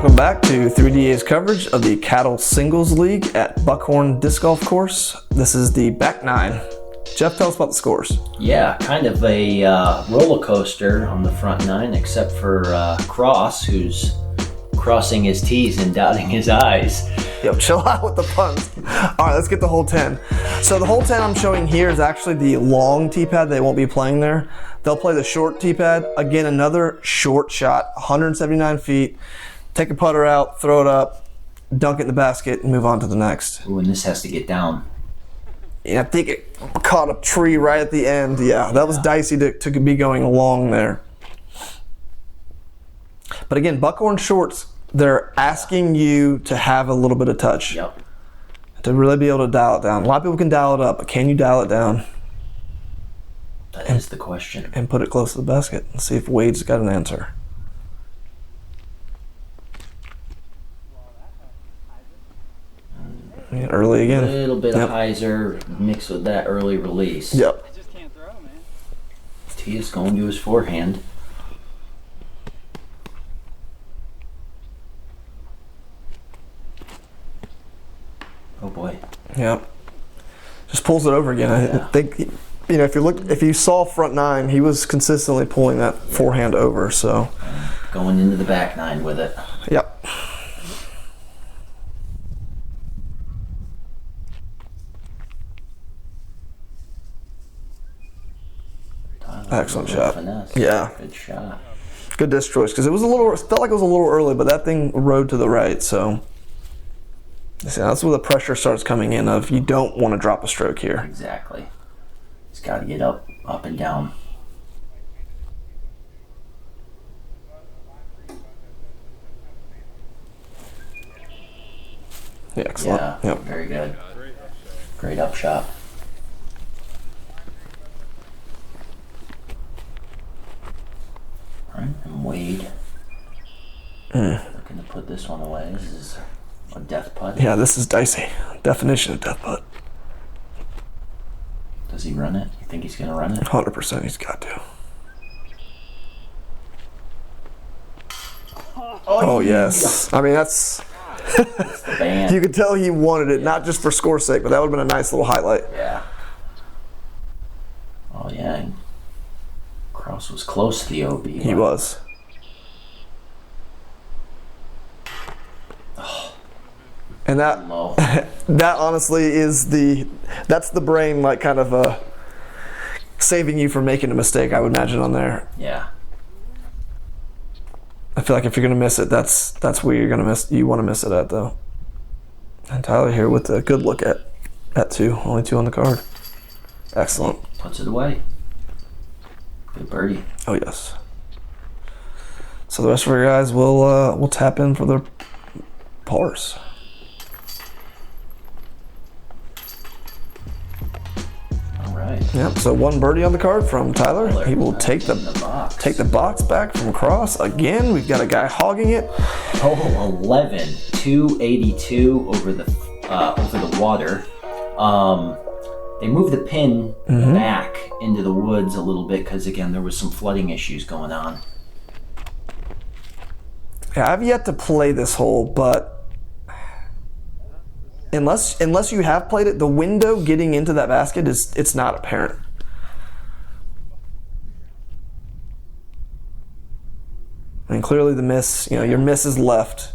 Welcome back to 3DA's coverage of the CADL Singles League at Buckhorn Disc Golf Course. This is the back nine. Jeff, tell us about the scores. Yeah, kind of a roller coaster on the front nine, except for Kross, who's crossing his T's and dotting his I's. Yo, chill out with the puns. All right, let's get the whole 10. So the whole 10 I'm showing here is actually the long tee pad. They won't be playing there. They'll play the short tee pad. Again, another short shot, 179 feet. Take a putter out, throw it up, dunk it in the basket, and move on to the next. Ooh, and this has to get down. Yeah, I think it caught a tree right at the end. Yeah, that was dicey to be going long there. But again, Buckhorn shorts, they're asking you to have a little bit of touch. Yep. To really be able to dial it down. A lot of people can dial it up, but can you dial it down? That is the question. And put it close to the basket and see if Wade's got an answer. Yeah, early again. A little bit of hyzer mixed with that early release. Yep. I just can't throw, man. Matias going to his forehand. Oh boy. Yep. Just pulls it over again. I think, you know, if you saw front nine, he was consistently pulling that forehand over. So going into the back nine with it. Yep. Excellent shot. Finesse. Yeah. Good shot. Good disc choice because it felt like it was a little early, but that thing rode to the right. So that's where the pressure starts coming in. Of you don't want to drop a stroke here. Exactly. He's got to get up and down. Yeah, excellent. Yeah. Yep. Very good. Great up shot. All right, and Wade looking to put this one away. This is a death putt. Yeah, this is dicey. Definition of death putt. Does he run it? You think he's going to run it? 100% he's got to. Oh, yes. I mean, that's... The band. You could tell he wanted it, not just for score's sake, but that would have been a nice little highlight. Yeah. Oh, yeah. And Kross was close to the OB. He was. And that Low. that honestly is that's the brain like kind of saving you from making a mistake, I would imagine, on there. Yeah. I feel like if you're gonna miss it, that's where you want to miss it at, though. And Tyler here with a good look at two, only two on the card. Excellent. Puts it away. Good birdie. Oh yes. So the rest of our guys will tap in for their pars. Yep, so one birdie on the card from Tyler. He will take the box back from Kross. Again, we've got a guy hogging it. Oh, 11, 282 over the water. They moved the pin back into the woods a little bit because, again, there was some flooding issues going on. Yeah, I've yet to play this hole, but unless you have played it, the window getting into that basket it's not apparent. I mean, clearly the miss, your miss is left.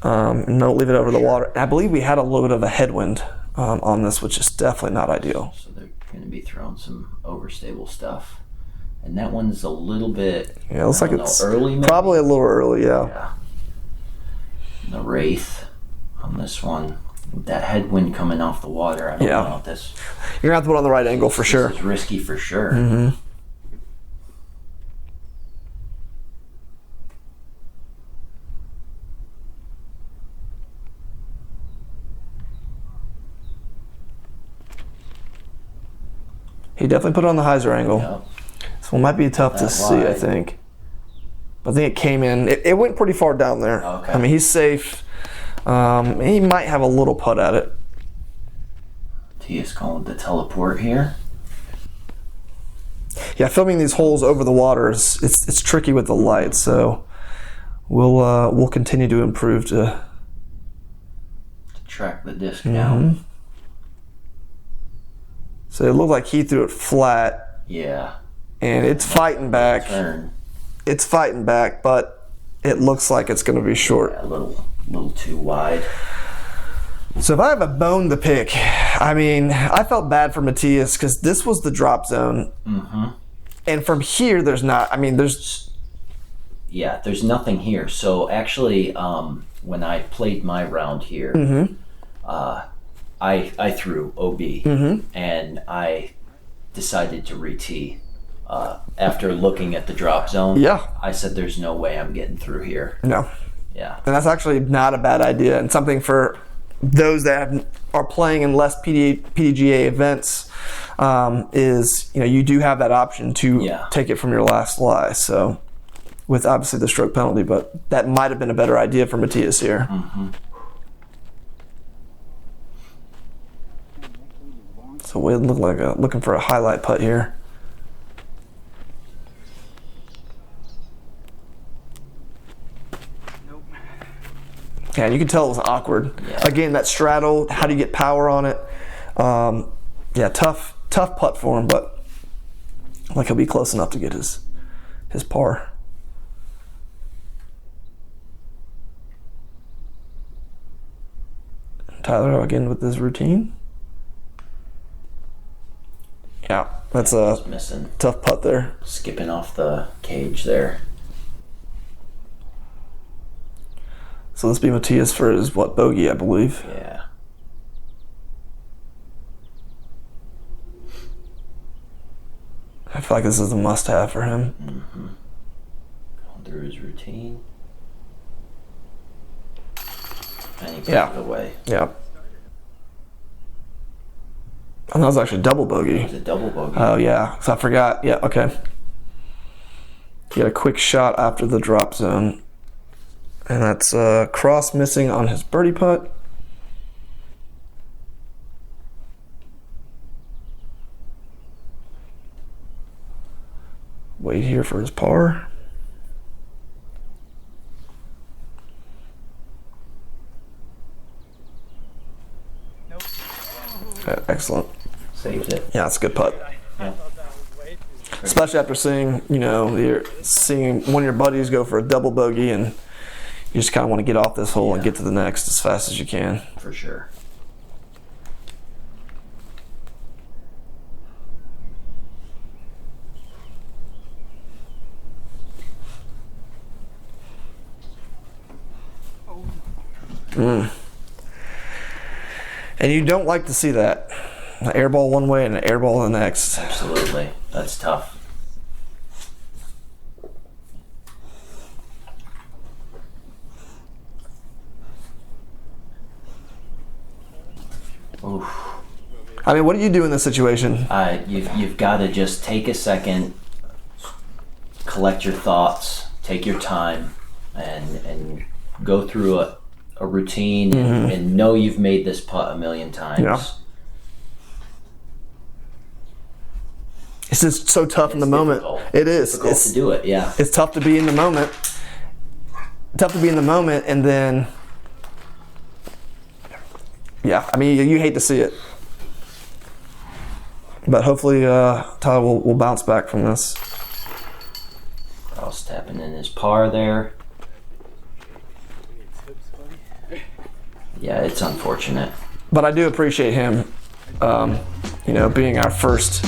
And don't leave it over the water. I believe we had a little bit of a headwind on this, which is definitely not ideal. So they're going to be throwing some overstable stuff. And that one's a little bit, yeah, it looks like it's early, maybe? Probably a little early, yeah. Yeah. The wraith on this one. With that headwind coming off the water, I don't know if this... You're going to have to put it on the right angle for sure. This is risky for sure. Mm-hmm. He definitely put it on the hyzer angle. Yep. This one might be tough to see, I think. But I think it came in. It went pretty far down there. Okay. I mean, he's safe. He might have a little putt at it. Matias calling the teleport here. Yeah, filming these holes over the water it's tricky with the light, so we'll continue to improve to track the disc down. So it looked like he threw it flat. Yeah. And it's fighting back. Turn. It's fighting back, but it looks like it's going to be short. Yeah, a little too wide. So if I have a bone to pick, I mean, I felt bad for Matias because this was the drop zone. And from here, there's not, I mean, there's... Yeah, there's nothing here. So actually, when I played my round here, I threw OB, and I decided to re-tee. After looking at the drop zone, I said there's no way I'm getting through here. No. Yeah. And that's actually not a bad idea, and something for those that are playing in less PDGA events is, you know, you do have that option to take it from your last lie. So with obviously the stroke penalty, but that might have been a better idea for Matias here. So we look like looking for a highlight putt here. Yeah, you can tell it was awkward. Again, that straddle, how do you get power on it? Yeah, tough putt for him, but like he'll be close enough to get his par. Tyler again with his routine. Yeah, that's a missing. Tough putt there. Skipping off the cage there. So this be Matias for his, bogey, I believe. Yeah. I feel like this is a must-have for him. Going through his routine. And he put it away. Yeah. And that was actually double bogey. It was a double bogey. Oh, yeah. So I forgot. Yeah, okay. He had a quick shot after the drop zone. And that's Kross missing on his birdie putt. Wait here for his par. Okay, excellent. Saved it. Yeah, it's a good putt. Yeah. Especially after seeing, you know, you're seeing one of your buddies go for a double bogey, and you just kind of want to get off this hole and get to the next as fast as you can. For sure. And you don't like to see that. An air ball one way and an air ball the next. Absolutely. That's tough. Oof. I mean, what do you do in this situation? You've got to just take a second, collect your thoughts, take your time, and go through a routine and know you've made this putt a million times. Yeah. It's just so tough in the moment. It is. It's difficult to do it, yeah. It's tough to be in the moment. Tough to be in the moment, and then, yeah, I mean, you hate to see it. But hopefully Tyler will bounce back from this. Kross tapping in his par there. Yeah, it's unfortunate. But I do appreciate him, you know, being our first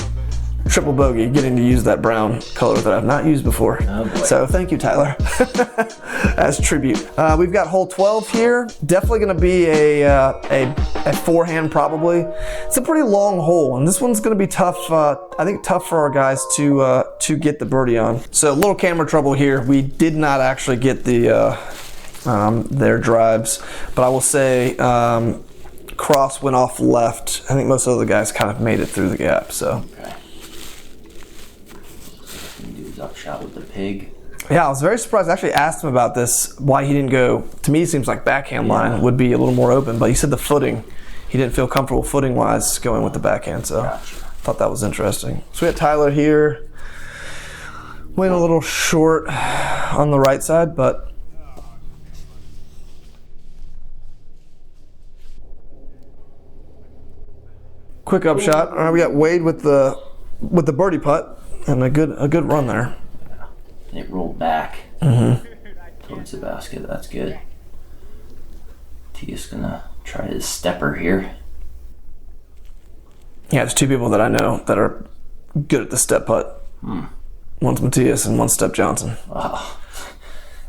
triple bogey, getting to use that brown color that I've not used before. Oh boy. So thank you, Tyler, as tribute. We've got hole 12 here. Definitely going to be a forehand probably. It's a pretty long hole, and this one's going to be tough. I think tough for our guys to get the birdie on. So a little camera trouble here. We did not actually get their drives, but I will say Kross went off left. I think most of the guys kind of made it through the gap. So. Okay. Shot with the pig. Yeah, I was very surprised. I actually asked him about this, why he didn't go. To me, it seems like backhand line would be a little more open, but he said the footing, he didn't feel comfortable footing wise going with the backhand, so I thought that was interesting. So we had Tyler here, went a little short on the right side, but quick up shot. All right, we got Wade with the birdie putt and a good run there. It rolled back towards the basket. That's good. Matias gonna try his stepper here. Yeah, there's two people that I know that are good at the step putt. One's Matias and one's Step Johnson. Oh,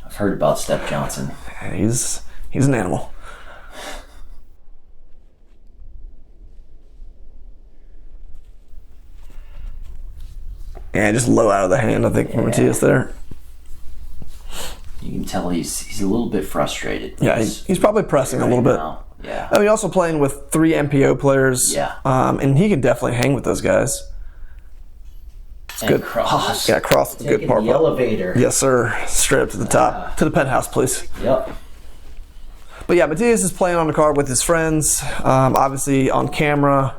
I've heard about Step Johnson. He's an animal. Yeah, just low out of the hand, I think, for Matias there. You can tell he's a little bit frustrated. Yeah, he's probably pressing a little bit. Now. Yeah. I mean, also playing with 3 MPO players. Yeah. And he can definitely hang with those guys. It's good. Kross. Yeah, Kross with a good par the elevator. Yes, sir. Straight up to the top. To the penthouse, please. Yep. But yeah, Matias is playing on the card with his friends. Obviously on camera.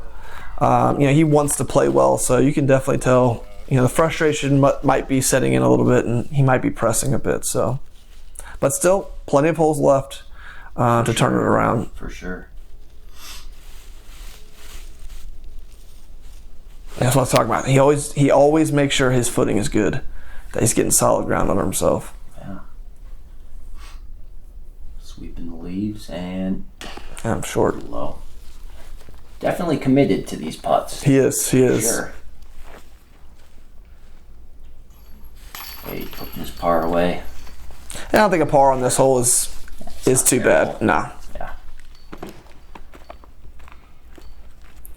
He wants to play well, so you can definitely tell. The frustration might be setting in a little bit, and he might be pressing a bit. So, but still, plenty of holes left to turn it around. For sure. That's what I was talking about. He always makes sure his footing is good, that he's getting solid ground under himself. Yeah. Sweeping the leaves and I'm short. Low. Definitely committed to these putts. He is. Sure. Hey, putting his par away. I don't think a par on this hole is too bad. Nah. Yeah.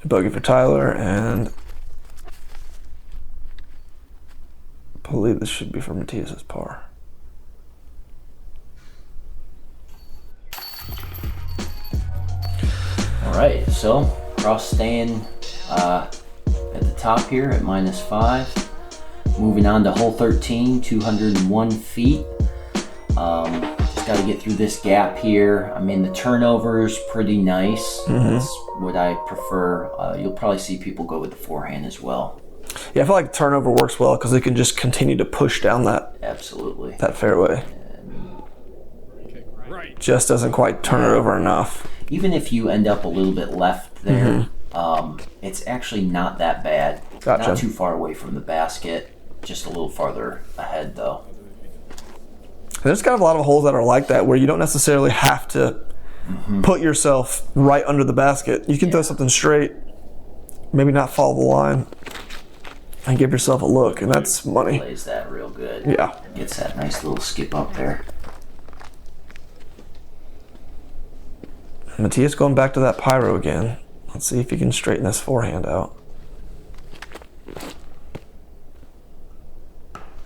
Bogey for Tyler, and I believe this should be for Matias's par. All right, so Kross staying at the top here at -5. Moving on to hole 13, 201 feet. Just got to get through this gap here. I mean, the turnover's pretty nice. That's what I prefer. You'll probably see people go with the forehand as well. Yeah, I feel like turnover works well because they can just continue to push down that fairway. Just doesn't quite turn it over enough. Even if you end up a little bit left there, it's actually not that bad. Gotcha. Not too far away from the basket. Just a little farther ahead, though. There's kind of a lot of holes that are like that where you don't necessarily have to put yourself right under the basket. You can throw something straight, maybe not follow the line, and give yourself a look, and that's money. Plays that real good. Yeah. Gets that nice little skip up there. Matias going back to that pyro again. Let's see if he can straighten this forehand out.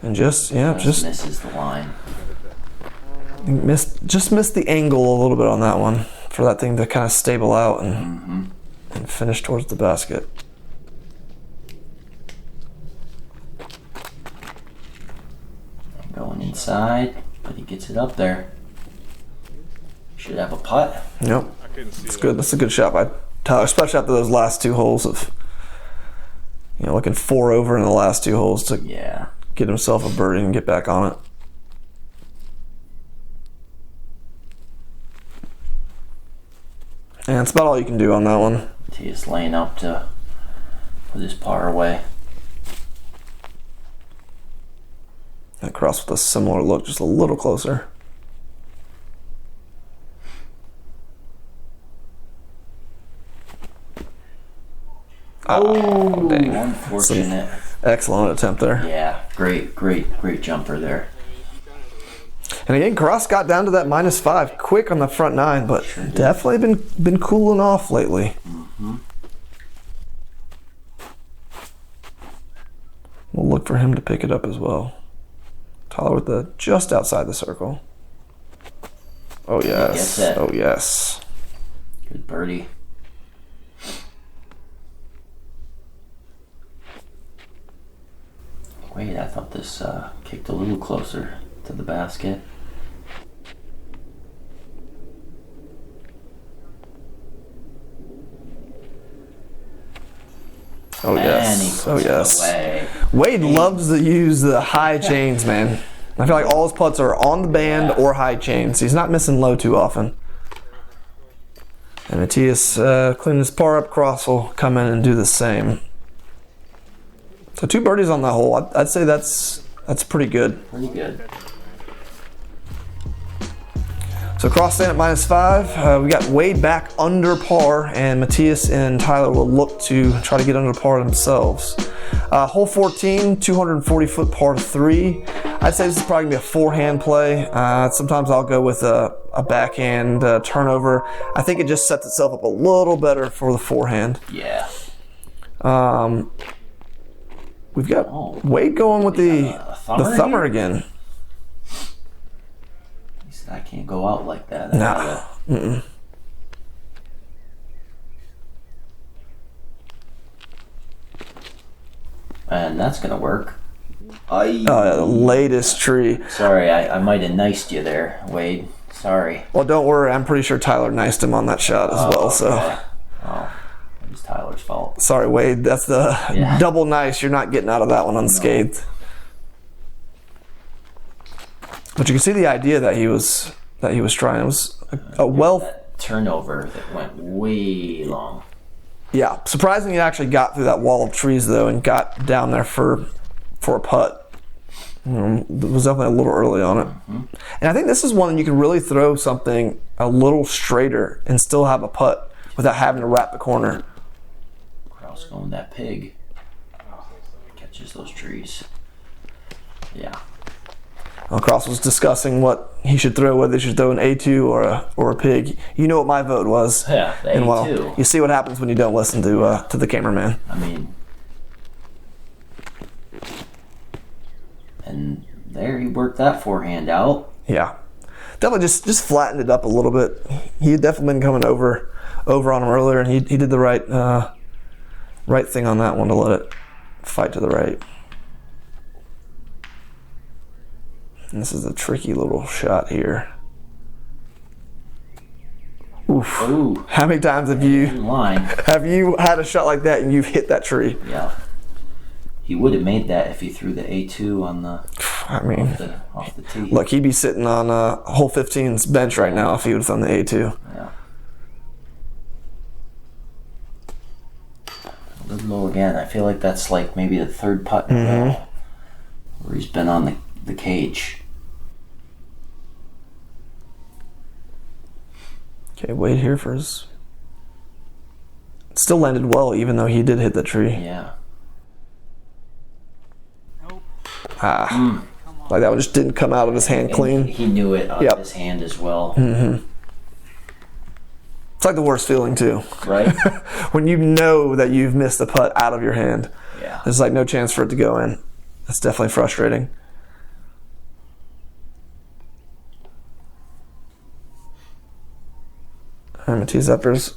And just misses the line. Just missed the angle a little bit on that one for that thing to kind of stable out and finish towards the basket. Going inside, but he gets it up there. Should have a putt. Yep, it's good. That's a good shot by Tyler, especially after those last 2 holes of looking 4 over in the last 2 holes to get himself a birdie and get back on it. And that's about all you can do on that one. Matias laying up to put his par away. And Kross with a similar look, just a little closer. Oh, dang. Unfortunate. Excellent attempt there. Yeah, great jumper there. And again, Kross got down to that -5 quick on the front 9, but definitely been cooling off lately. We'll look for him to pick it up as well. Tyler with the just outside the circle. Oh yes. Oh yes. Good birdie. Wait, I thought this kicked a little closer to the basket. Oh yes. Oh yes. Away. Wade loves to use the high chains, man. I feel like all his putts are on the band or high chains. He's not missing low too often. And And Matias clean his par up. Kross will come in and do the same. So 2 birdies on the hole. I'd say that's pretty good. Pretty good. So Kross staying at -5. We got Wade back under par, and Matias and Tyler will look to try to get under par themselves. Hole 14, 240-foot par 3. I'd say this is probably gonna be a forehand play. Sometimes I'll go with a backhand turnover. I think it just sets itself up a little better for the forehand. Yeah. We've got Wade going with the thumber again. He said, I can't go out like that. Nah. And that's going to work. Oh, yeah, the latest tree. Sorry, I might have niced you there, Wade. Sorry. Well, don't worry. I'm pretty sure Tyler niced him on that shot as well. Okay. So. Oh, it was Tyler's fault. Sorry, Wade. That's the double nice. You're not getting out of that one unscathed. No. But you can see the idea that he was trying. It was a That turnover that went way long. Yeah, surprising he actually got through that wall of trees though and got down there for a putt. It was definitely a little early on it. And I think this is one that you can really throw something a little straighter and still have a putt without having to wrap the corner. Kross going that pig. Catches those trees. Yeah. Well, Kross was discussing what he should throw, whether he should throw an A2 or a pig. You know what my vote was. Yeah, the and A2. Well, you see what happens when you don't listen to the cameraman. I mean, and there he worked that forehand out. Yeah, definitely just flattened it up a little bit. He had definitely been coming over on him earlier, and he did the right thing on that one to let it fight to the right. And this is a tricky little shot here. Oof. Ooh. How many times have you had a shot like that and you've hit that tree? Yeah. He would have made that if he threw the A2 on the off the tee. Look, he'd be sitting on hole 15's bench right now if he would have thrown the A2. Yeah. A little low again. I feel like that's like maybe the third putt in a row where he's been on the cage. Okay, wait here for his... Still landed well, even though he did hit the tree. Yeah. Like that one just didn't come out of his hand clean. He knew it out of his hand as well. It's like the worst feeling too. Right? When you know that you've missed the putt out of your hand. Yeah. There's like no chance for it to go in. That's definitely frustrating. All right, Matias after his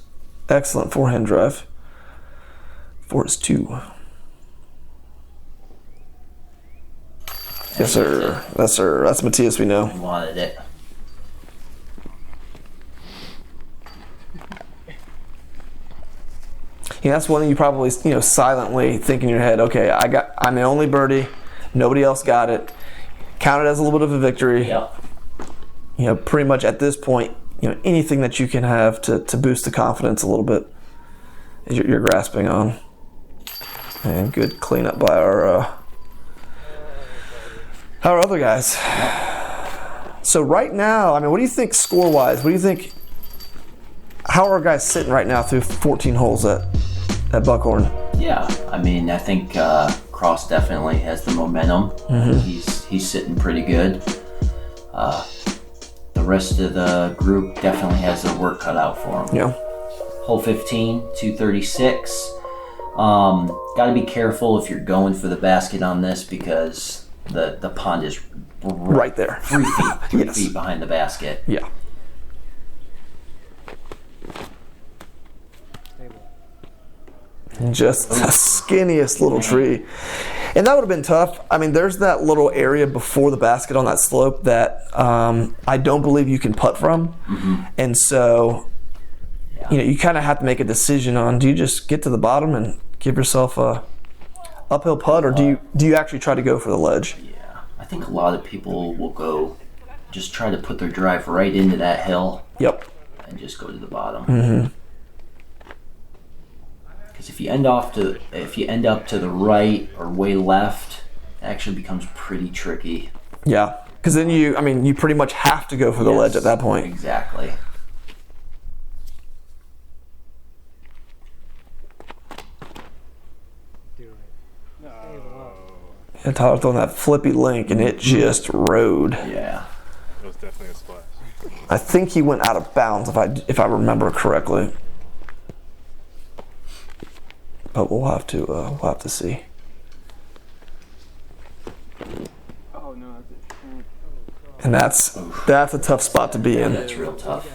excellent forehand drive. 4-2. Yes, sir. Yes, sir. That's Matias we know. He wanted it. Yeah, that's one that you probably, silently think in your head, okay, I'm the only birdie. Nobody else got it. Count it as a little bit of a victory. Yep. Pretty much at this point, anything that you can have to boost the confidence a little bit is you're grasping on. And good cleanup by our other guys. So right now, what do you think score-wise? What do you think? How are our guys sitting right now through 14 holes at Buckhorn? Yeah, I think Kross definitely has the momentum. He's sitting pretty good. The rest of the group definitely has their work cut out for them. Yeah. Hole 15, 236. Got to be careful if you're going for the basket on this because the pond is right there. 3 feet, 3 Yes. feet behind the basket. Yeah. Just the skinniest little tree. And that would have been tough. There's that little area before the basket on that slope that I don't believe you can putt from. And so, you kind of have to make a decision on, do you just get to the bottom and give yourself a uphill putt, or do you actually try to go for the ledge? Yeah, I think a lot of people will just try to put their drive right into that hill. Yep. And just go to the bottom. Because if you end up to the right or way left, it actually becomes pretty tricky. Yeah, because then you pretty much have to go for the ledge at that point. Exactly. And Tyler throwing that flippy link, and it just rode. Yeah. It was definitely a splash. I think he went out of bounds if I remember correctly. But we'll have to see. Oh no, And that's a tough spot to be in. That's real tough.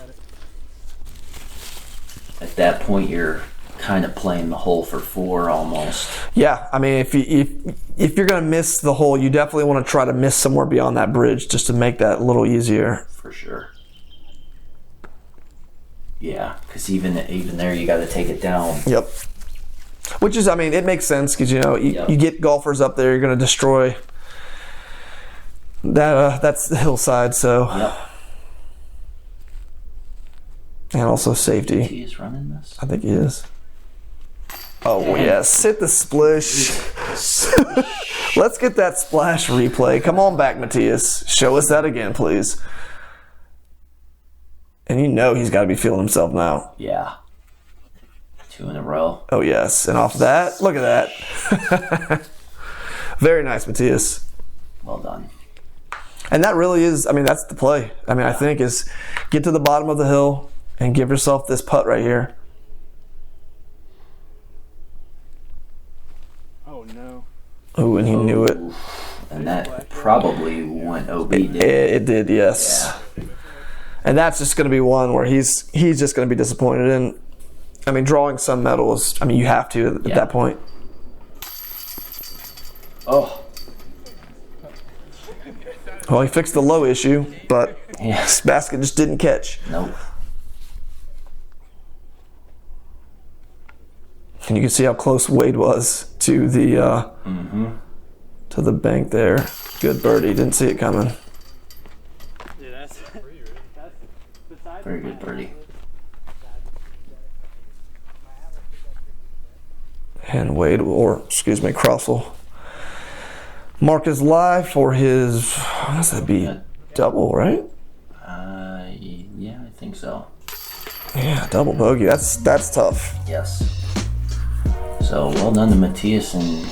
At that point, you're kind of playing the hole for 4 almost. Yeah, I mean, if you're gonna miss the hole, you definitely want to try to miss somewhere beyond that bridge just to make that a little easier. For sure. Yeah, because even there, you got to take it down. Yep. Which is, I mean, it makes sense because you get golfers up there, you're gonna destroy that. That's the hillside, so. Yep. And also safety. He is running this. I think he is. Oh yes, hit the splish. Let's get that splash replay. Come on back, Matias. Show us that again, please. And he's got to be feeling himself now. Yeah. 2 in a row. Oh yes, and off that, look at that. Very nice, Matias. Well done. And that really is, I mean, that's the play. I mean, I think is get to the bottom of the hill and give yourself this putt right here. Oh no. Oh, and he knew it. And that probably went OB, didn't it? It did, yes. Yeah. And that's just going to be one where he's just going to be disappointed in. I mean, drawing some medals, I mean, you have to at that point. Oh. Well, he fixed the low issue, but this basket just didn't catch. Nope. And you can see how close Wade was to the to the bank there. Good birdie. Didn't see it coming. Yeah, that's Very good birdie. And Wade, Kross will mark his live for his, what does that be? Double, right? Yeah, I think so. Yeah, double bogey. That's tough. Yes. So well done to Matias and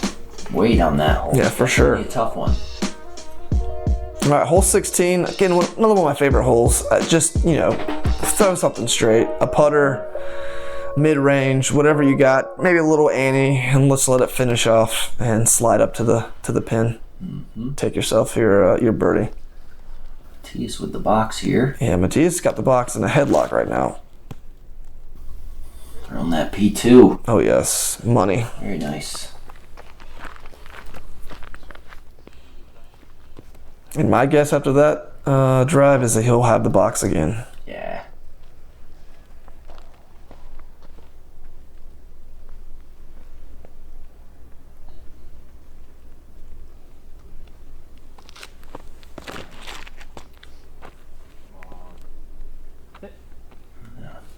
Wade on that hole. Yeah, for sure. Really a tough one. All right, hole 16. Again, another one of my favorite holes. Just throw something straight. A putter, mid-range, whatever you got. Maybe a little ante, and let's let it finish off and slide up to the pin. Take yourself your birdie. Matias with the box here. Yeah, Matias got the box in a headlock right now. Throwing that P2. Oh yes, money. Very nice. And my guess after that drive is that he'll have the box again. Yeah.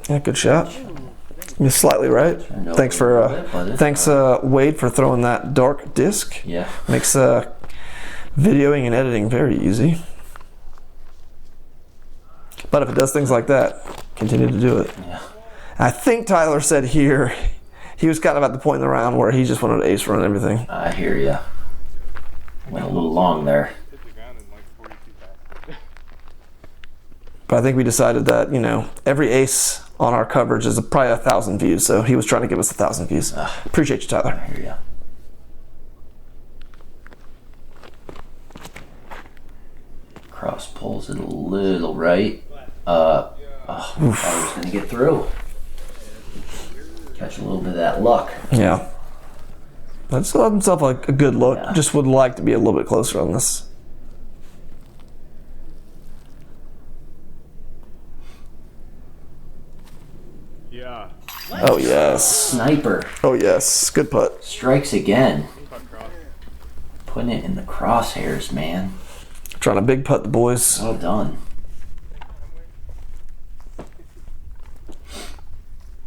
Yeah, good shot. You're slightly right. Thanks Wade for throwing that dark disc. Yeah. Makes videoing and editing very easy. But if it does things like that, continue to do it. Yeah. I think Tyler said here he was kind of at the point in the round where he just wanted to ace run everything. I hear ya. Went a little long there. hit the ground in like 42 passes. But I think we decided that, every ace on our coverage is probably 1,000 views, so he was trying to give us 1,000 views. Appreciate you, Tyler. I hear ya. Kross pulls it a little right. I was going to get through. Catch a little bit of that luck. Yeah. That's himself a good look. Yeah. Just would like to be a little bit closer on this. Yeah. Oh, yes. Sniper. Oh, yes. Good putt. Strikes again. Putt cross. Putting it in the crosshairs, man. Trying to big putt the boys. Well done.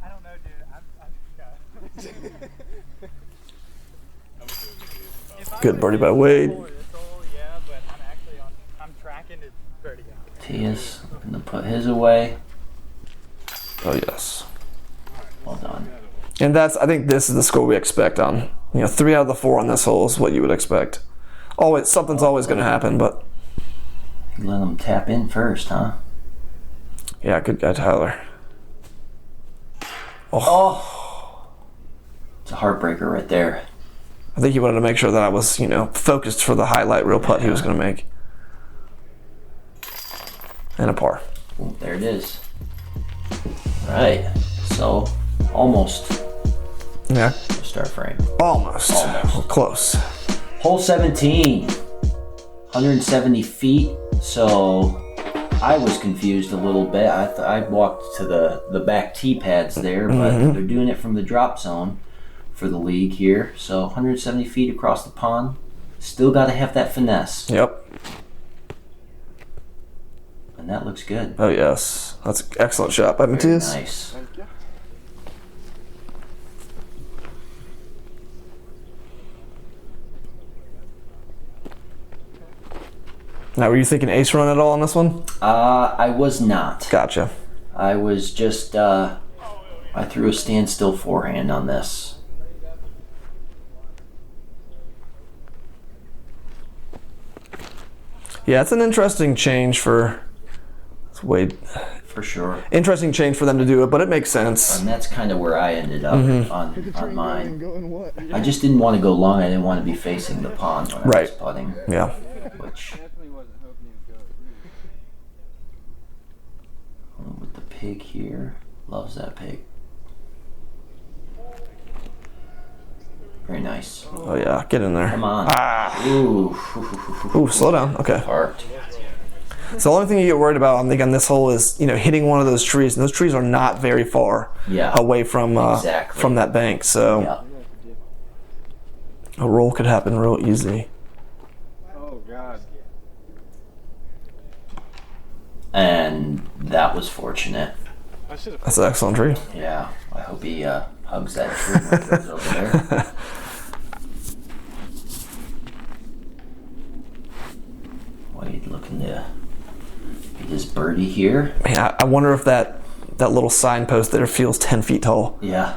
I don't know, dude. Good birdie by Wade. Matias looking to put his away. Oh yes. Well done. And I think this is the score we expect on. 3 out of the 4 on this hole is what you would expect. Always, something's always going to happen, but. Let them tap in first, huh? Yeah, good guy, Tyler. Oh. It's a heartbreaker right there. I think he wanted to make sure that I was, focused for the highlight reel putt he was going to make. And a par. Ooh, there it is. All right, so almost. Yeah. Start frame. Almost. Almost. Close. Hole 17, 170 feet. So I was confused a little bit. I walked to the back tee pads there, but they're doing it from the drop zone for the league here. So 170 feet across the pond. Still got to have that finesse. Yep. And that looks good. Oh, yes. That's an excellent shot by Very Matias. nice. Now, were you thinking ace run at all on this one? I was not. Gotcha. I was just, I threw a standstill forehand on this. Yeah, it's an interesting change for Wade. For sure. Interesting change for them to do it, but it makes sense. And that's kind of where I ended up on mine. I just didn't want to go long. I didn't want to be facing the pond when I was putting. Yeah. Which, with the pig here, loves that pig. Very nice. Oh, yeah. Get in there. Come on. Ah. Ooh. Ooh, slow down. Okay. Parked. So the only thing you get worried about, I think, on this hole is, hitting one of those trees. And those trees are not very far away from from that bank. So a roll could happen real easy. Oh, God. And that was fortunate. That's an excellent tree. Yeah. I hope he hugs that tree when he goes over there. Wade looking to get his birdie here. Man, I wonder if that little signpost there feels 10 feet tall. Yeah.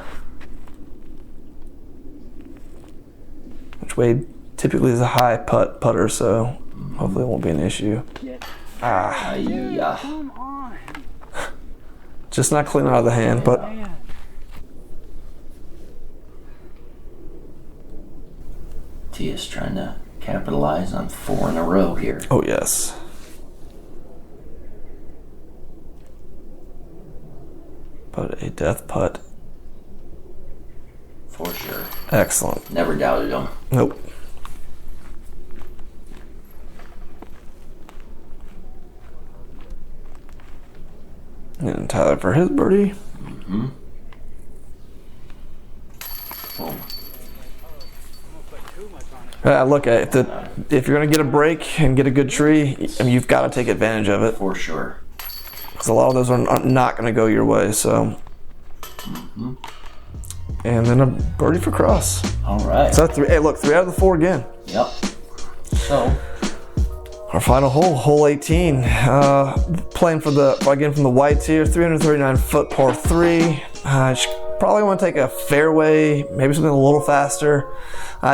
Which Wade typically is a high putter, so hopefully it won't be an issue. Yeah. Come on. Just not clean out of the hand, but Matias trying to capitalize on 4 in a row here. oh yes. But a death putt. For sure. Excellent. Never doubted him. Nope. And Tyler for his birdie. Boom. Look, if you're going to get a break and get a good tree, you've got to take advantage of it. For sure. Because a lot of those are not going to go your way. So, and then a birdie for Kross. All right. So 3. Hey, look, 3 out of the 4 again. Yep. So, our final hole, hole 18. Playing from the whites here, 339 foot par 3. Probably want to take a fairway, maybe something a little faster.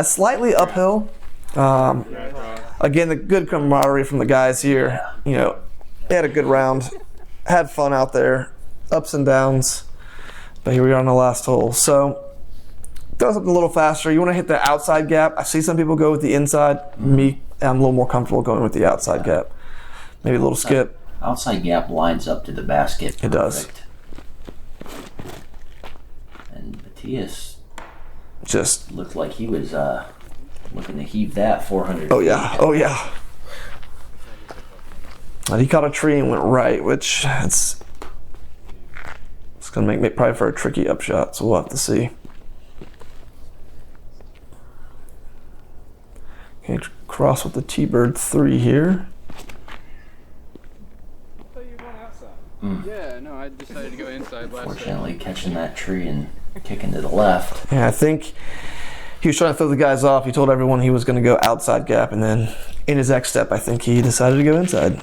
Slightly uphill. Again, the good camaraderie from the guys here. They had a good round, had fun out there, ups and downs. But here we are on the last hole. So, throw something a little faster. You want to hit the outside gap. I see some people go with the inside. Me, I'm a little more comfortable going with the outside gap. Maybe a little skip. outside gap lines up to the basket. Perfect. It does. And Matias Just looked like he was looking to heave that 400 oh yeah, oh yeah. And he caught a tree and went right, which it's going to make probably for a tricky upshot, so we'll have to see. Okay, Kross with the T-Bird 3 here. I thought you were going outside. Yeah, no, I decided to go inside last Fortunately, catching that tree and kicking to the left. Yeah, I think he was trying to throw the guys off. He told everyone he was going to go outside gap, and then in his X step, I think he decided to go inside.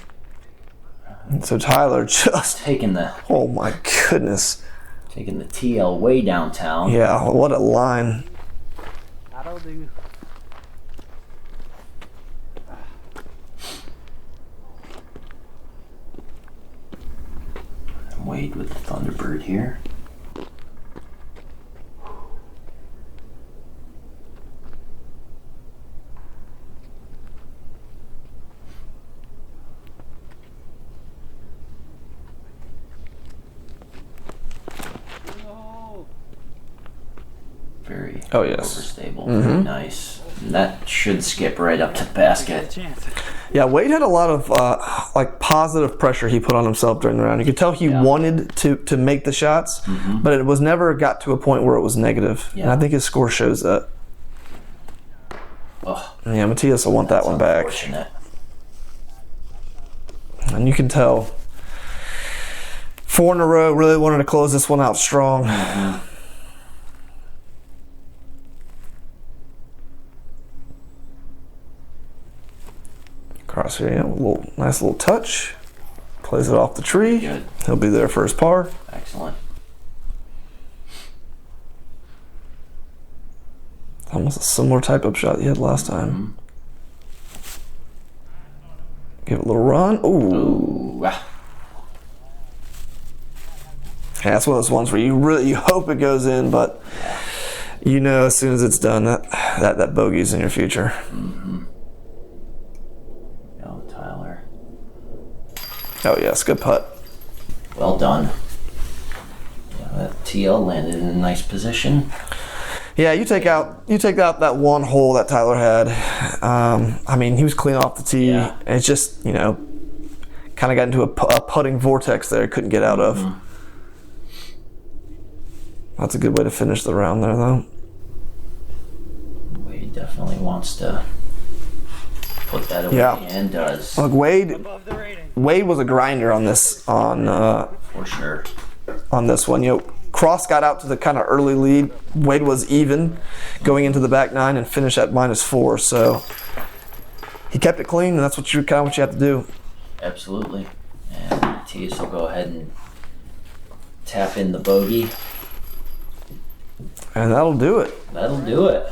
And so Tyler just Taking the oh my goodness, taking the TL way downtown. yeah, what a line. That'll do. Wade with the Thunderbird here. Very Oh, yes. overstable. Very nice. And that should skip right up to the basket. Chance. Yeah, Wade had a lot of like positive pressure he put on himself during the round. You could tell he wanted to make the shots, but it was never got to a point where it was negative. And I think his score shows that. Oh, Yeah, Matias will want that one back. unfortunate. And you can tell 4 in a row, really wanted to close this one out strong. Kross here, nice little touch. Plays it off the tree. Good. He'll be there for his par. Excellent. Almost a similar type of shot he had last time. Give it a little run. Ooh. Ooh, ah. Yeah, that's one of those ones where you hope it goes in, but you know as soon as it's done that bogey's in your future. Go, Tyler. Oh yes, good putt. Well done. Yeah, that TL landed in a nice position. Yeah, you take out that one hole that Tyler had. I mean, he was clean off the tee. Yeah. And it's just, kind of got into a putting vortex there. Couldn't get out of. That's a good way to finish the round there, though. Wade definitely wants to put that away and does. Look, Wade Above the rating. was a grinder on this For sure. on this one. Kross got out to the kind of early lead. Wade was even going into the back nine and finished at -4. So he kept it clean, and that's what you have to do. Absolutely. And Matias will go ahead and tap in the bogey. And that'll do it. That'll do it.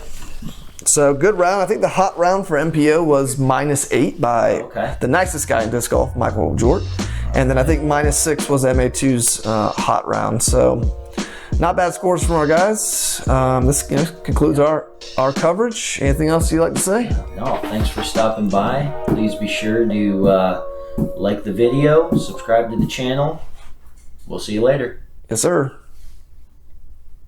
So good round. I think the hot round for MPO was -8 by Okay. the nicest guy in disc golf, Michael Jort. And then I think -6 was MA2's hot round. So not bad scores from our guys. This concludes our coverage. Anything else you'd like to say? No, thanks for stopping by. Please be sure to like the video, subscribe to the channel. We'll see you later. Yes, sir.